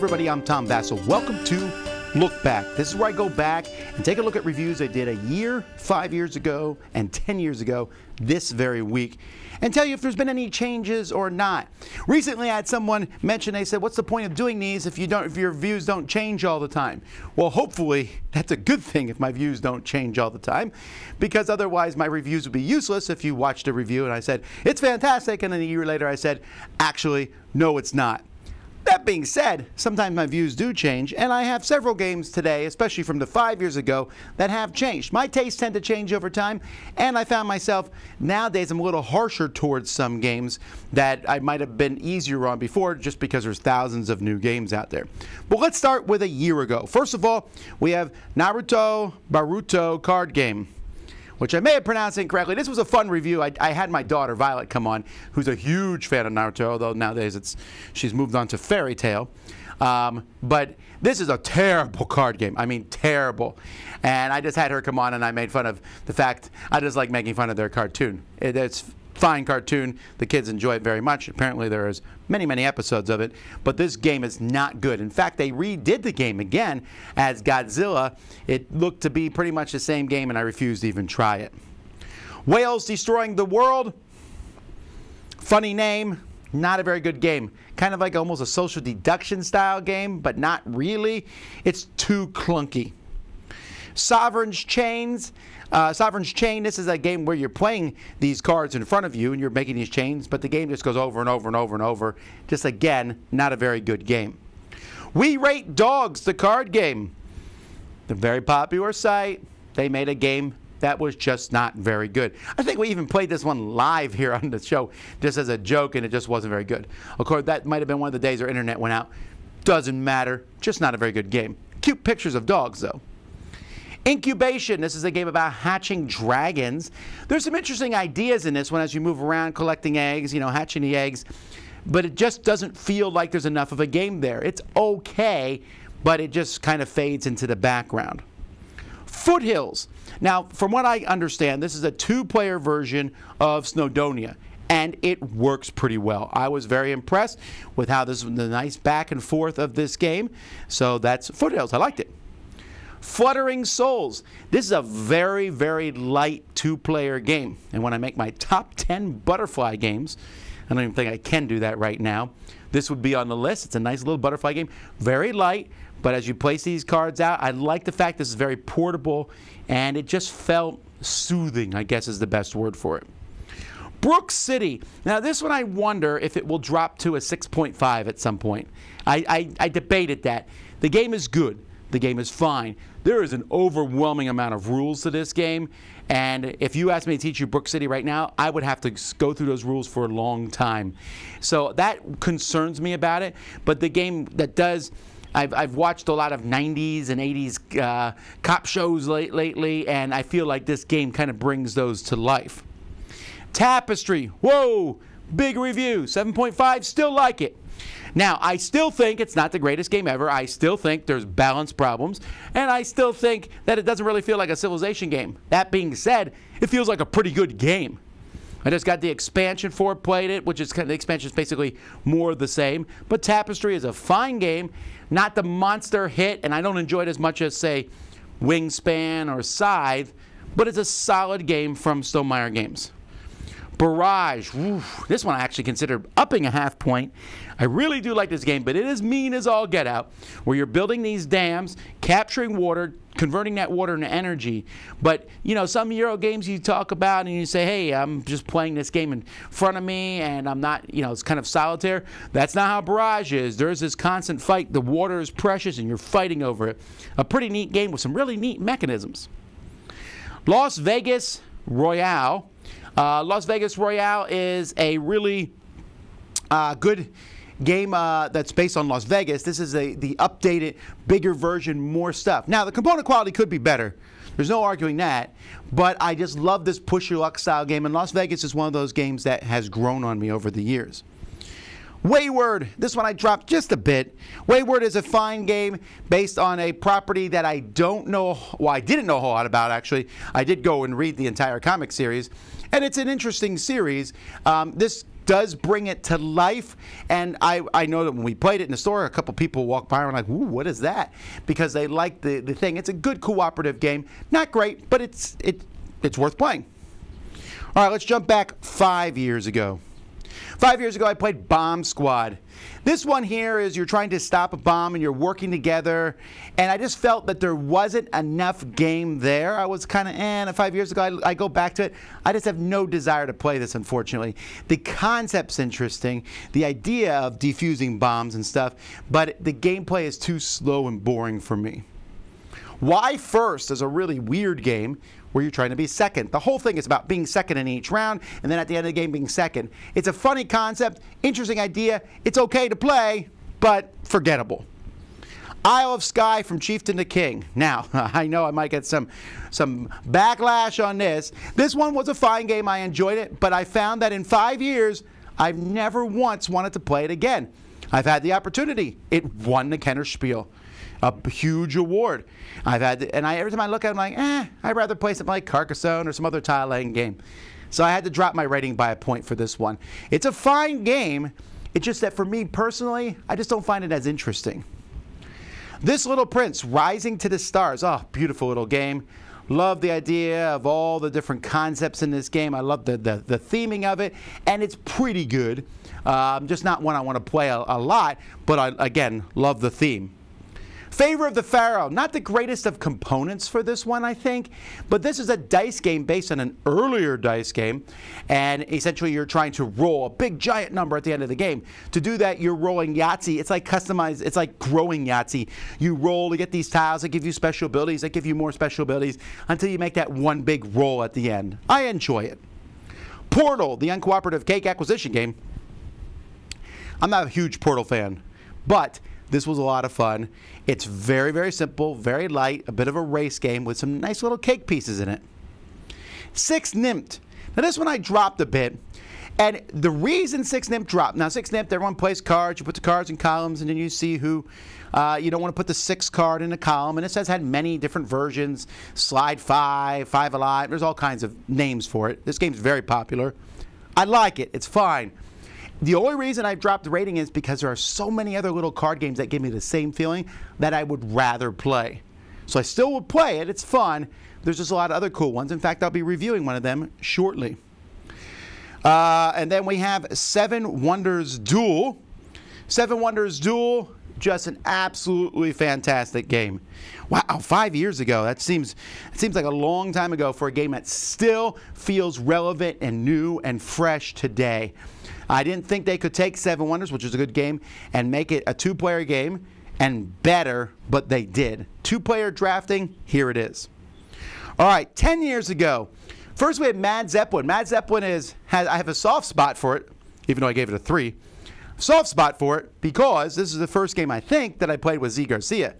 everybody, I'm Tom Vasel. Welcome to Lookback. This is where I go back and take a look at reviews I did a year, 5 years ago, and 10 years ago this very week, and tell you if there's been any changes or not. Recently I had someone mention, they said, what's the point of doing these if your views don't change all the time? Well, hopefully that's a good thing if my views don't change all the time, because otherwise my reviews would be useless if you watched a review and I said, it's fantastic, and then a year later I said, actually, no, it's not. That being said, sometimes my views do change, and I have several games today, especially from the 5 years ago, that have changed. My tastes tend to change over time, and I found myself, nowadays I'm a little harsher towards some games that I might have been easier on before just because there's thousands of new games out there. But let's start with a year ago. First of all, we have Naruto card game, which I may have pronounced incorrectly. This was a fun review. I had my daughter, Violet, come on, who's a huge fan of Naruto, although nowadays she's moved on to Fairy Tail. But this is a terrible card game. I mean, terrible. And I just had her come on, and I made fun of the fact I just like making fun of their cartoon. It's fine cartoon. The kids enjoy it very much. Apparently there is many, many episodes of it, but this game is not good. In fact, they redid the game again as Godzilla. It looked to be pretty much the same game, and I refused to even try it. Whales Destroying the World. Funny name, not a very good game. Kind of like almost a social deduction style game, but not really. It's too clunky. Sovereign's Chain, this is a game where you're playing these cards in front of you and you're making these chains, but the game just goes over and over and over and over. Just again, not a very good game. We Rate Dogs, the card game. The very popular site, they made a game that was just not very good. I think we even played this one live here on the show just as a joke, and it just wasn't very good. Of course, that might have been one of the days our internet went out. Doesn't matter, just not a very good game. Cute pictures of dogs, though. Incubation, this is a game about hatching dragons. There's some interesting ideas in this one as you move around collecting eggs, hatching the eggs, but it just doesn't feel like there's enough of a game there. It's okay, but it just kind of fades into the background. Foothills. Now, from what I understand, this is a two-player version of Snowdonia, and it works pretty well. I was very impressed with how the nice back and forth of this game, so that's Foothills. I liked it. Fluttering Souls. This is a very, very light two-player game. And when I make my top 10 butterfly games, I don't even think I can do that right now, this would be on the list. It's a nice little butterfly game. Very light, but as you place these cards out, I like the fact this is very portable, and it just felt soothing, I guess is the best word for it. Brook City. Now this one I wonder if it will drop to a 6.5 at some point. I debated that. The game is good. The game is fine. There is an overwhelming amount of rules to this game, and if you asked me to teach you Brook City right now, I would have to go through those rules for a long time. So that concerns me about it, but the game that does, I've watched a lot of 90s and 80s cop shows lately, and I feel like this game kind of brings those to life. Tapestry, whoa, big review, 7.5, still like it. Now, I still think it's not the greatest game ever. I still think there's balance problems, and I still think that it doesn't really feel like a Civilization game. That being said, it feels like a pretty good game. I just got the expansion for it, played it, which is kind of, the expansion is basically more of the same. But Tapestry is a fine game, not the monster hit, and I don't enjoy it as much as, say, Wingspan or Scythe, but it's a solid game from Stonemaier Games. Barrage. Oof, this one I actually considered upping a half point. I really do like this game, but it is mean as all get out, where you're building these dams, capturing water, converting that water into energy. But, some Euro games you talk about and you say, hey, I'm just playing this game in front of me and I'm not, it's kind of solitaire. That's not how Barrage is. There's this constant fight. The water is precious and you're fighting over it. A pretty neat game with some really neat mechanisms. Las Vegas Royale. Las Vegas Royale is a really good game that's based on Las Vegas. This is the updated, bigger version, more stuff. Now, the component quality could be better. There's no arguing that. But I just love this push-your-luck style game, and Las Vegas is one of those games that has grown on me over the years. Wayward. This one I dropped just a bit. Wayward is a fine game based on a property that I don't know, well, I didn't know a whole lot about, actually. I did go and read the entire comic series, and it's an interesting series. This does bring it to life, and I know that when we played it in the store, a couple people walked by and were like, ooh, what is that? Because they like the thing. It's a good cooperative game. Not great, but it's worth playing. All right, let's jump back 5 years ago. 5 years ago, I played Bomb Squad. This one here is you're trying to stop a bomb and you're working together, and I just felt that there wasn't enough game there. I was kind of, and 5 years ago, I go back to it. I just have no desire to play this, unfortunately. The concept's interesting, the idea of defusing bombs and stuff, but the gameplay is too slow and boring for me. Why First is a really weird game where you're trying to be second. The whole thing is about being second in each round, and then at the end of the game being second. It's a funny concept, interesting idea. It's okay to play, but forgettable. Isle of Skye from Chieftain to King. Now, I know I might get some backlash on this. This one was a fine game. I enjoyed it, but I found that in 5 years, I've never once wanted to play it again. I've had the opportunity. It won the Kenner Spiel. A huge award. Every time I look at it, I'm like, I'd rather play something like Carcassonne or some other tile-laying game. So I had to drop my rating by a point for this one. It's a fine game. It's just that for me personally, I just don't find it as interesting. This Little Prince, Rising to the Stars. Oh, beautiful little game. Love the idea of all the different concepts in this game. I love the theming of it, and it's pretty good. Just not one I want to play a lot, but I, again, love the theme. Favor of the Pharaoh. Not the greatest of components for this one, I think, but this is a dice game based on an earlier dice game, and essentially you're trying to roll a big giant number at the end of the game. To do that, you're rolling Yahtzee. It's like customized, it's like growing Yahtzee. You roll to get these tiles that give you special abilities, that give you more special abilities, until you make that one big roll at the end. I enjoy it. Portal, the uncooperative cake acquisition game. I'm not a huge Portal fan, but this was a lot of fun. It's very, very simple, very light, a bit of a race game with some nice little cake pieces in it. 6 Nymphs. Now this one I dropped a bit, and the reason 6 Nymphs dropped, now 6 Nymphs, everyone plays cards, you put the cards in columns, and then you see who, you don't want to put the 6th card in a column, and it says had many different versions, Slide 5, 5 Alive, there's all kinds of names for it. This game's very popular. I like it, it's fine. The only reason I dropped the rating is because there are so many other little card games that give me the same feeling that I would rather play. So I still would play it. It's fun. There's just a lot of other cool ones. In fact, I'll be reviewing one of them shortly. And then we have 7 Wonders Duel. 7 Wonders Duel, just an absolutely fantastic game. Wow, 5 years ago. It seems like a long time ago for a game that still feels relevant and new and fresh today. I didn't think they could take 7 Wonders, which is a good game, and make it a 2-player game and better, but they did. 2-player drafting, here it is. All right, 10 years ago. First we had Mad Zeppelin. Mad Zeppelin I have a soft spot for it, even though I gave it a 3. Soft spot for it because this is the first game I think that I played with Z Garcia.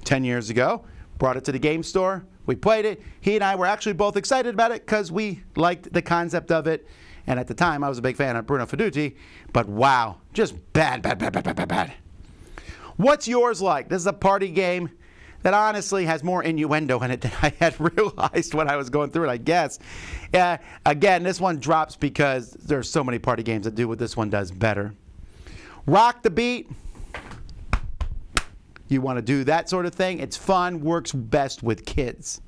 10 years ago, brought it to the game store, we played it. He and I were actually both excited about it because we liked the concept of it. And at the time, I was a big fan of Bruno Feduti, but wow, just bad, bad, bad, bad, bad, bad, bad. What's yours like? This is a party game that honestly has more innuendo in it than I had realized when I was going through it, I guess. Again, this one drops because there's so many party games that do what this one does better. Rock the Beat. You want to do that sort of thing. It's fun, works best with kids.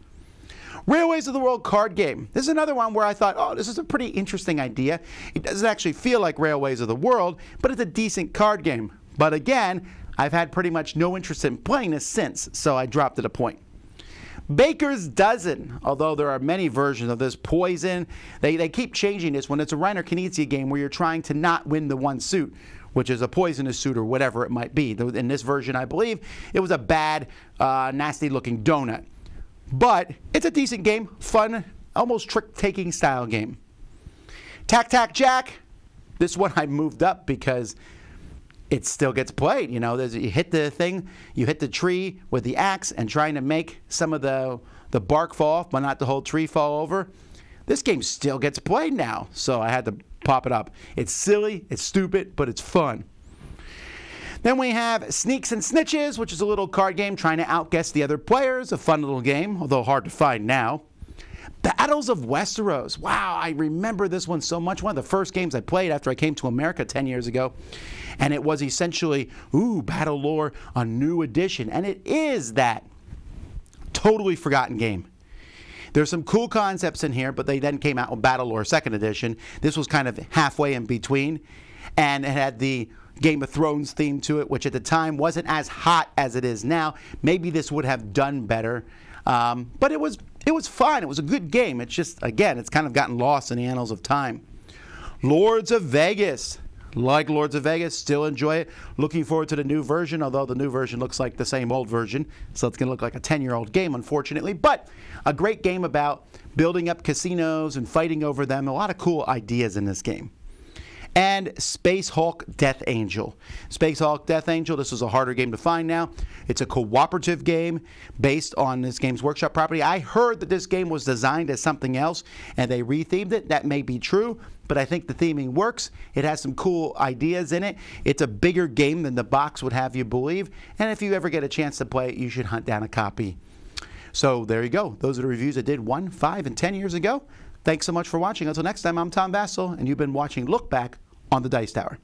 Railways of the World card game. This is another one where I thought, oh, this is a pretty interesting idea. It doesn't actually feel like Railways of the World, but it's a decent card game. But again, I've had pretty much no interest in playing this since, so I dropped it a point. Baker's Dozen, although there are many versions of this. Poison, they keep changing this when it's a Reiner Knizia game where you're trying to not win the one suit, which is a poisonous suit or whatever it might be. In this version, I believe, it was a bad, nasty-looking donut. But it's a decent game, fun, almost trick-taking style game. Tack, Tack, Jack. This one I moved up because it still gets played. You know, you hit the thing, you hit the tree with the axe and trying to make some of the bark fall off, but not the whole tree fall over. This game still gets played now, so I had to pop it up. It's silly, it's stupid, but it's fun. Then we have Sneaks and Snitches, which is a little card game trying to outguess the other players. A fun little game, although hard to find now. Battles of Westeros. Wow, I remember this one so much. One of the first games I played after I came to America 10 years ago. And it was essentially, Battle Lore, a new edition. And it is that totally forgotten game. There's some cool concepts in here, but they then came out with Battle Lore 2nd edition. This was kind of halfway in between. And it had the Game of Thrones theme to it, which at the time wasn't as hot as it is now. Maybe this would have done better. But it was fun. It was a good game. It's just, again, it's kind of gotten lost in the annals of time. Lords of Vegas. Like Lords of Vegas, still enjoy it. Looking forward to the new version, although the new version looks like the same old version. So it's going to look like a 10-year-old game, unfortunately. But a great game about building up casinos and fighting over them. A lot of cool ideas in this game. And Space Hulk Death Angel. Space Hulk Death Angel, this is a harder game to find now. It's a cooperative game based on this Games Workshop property. I heard that this game was designed as something else and they rethemed it. That may be true, but I think the theming works. It has some cool ideas in it. It's a bigger game than the box would have you believe. And if you ever get a chance to play it, you should hunt down a copy. So there you go. Those are the reviews I did 1, 5, and 10 years ago. Thanks so much for watching. Until next time, I'm Tom Vasel, and you've been watching Look Back on the Dice Tower.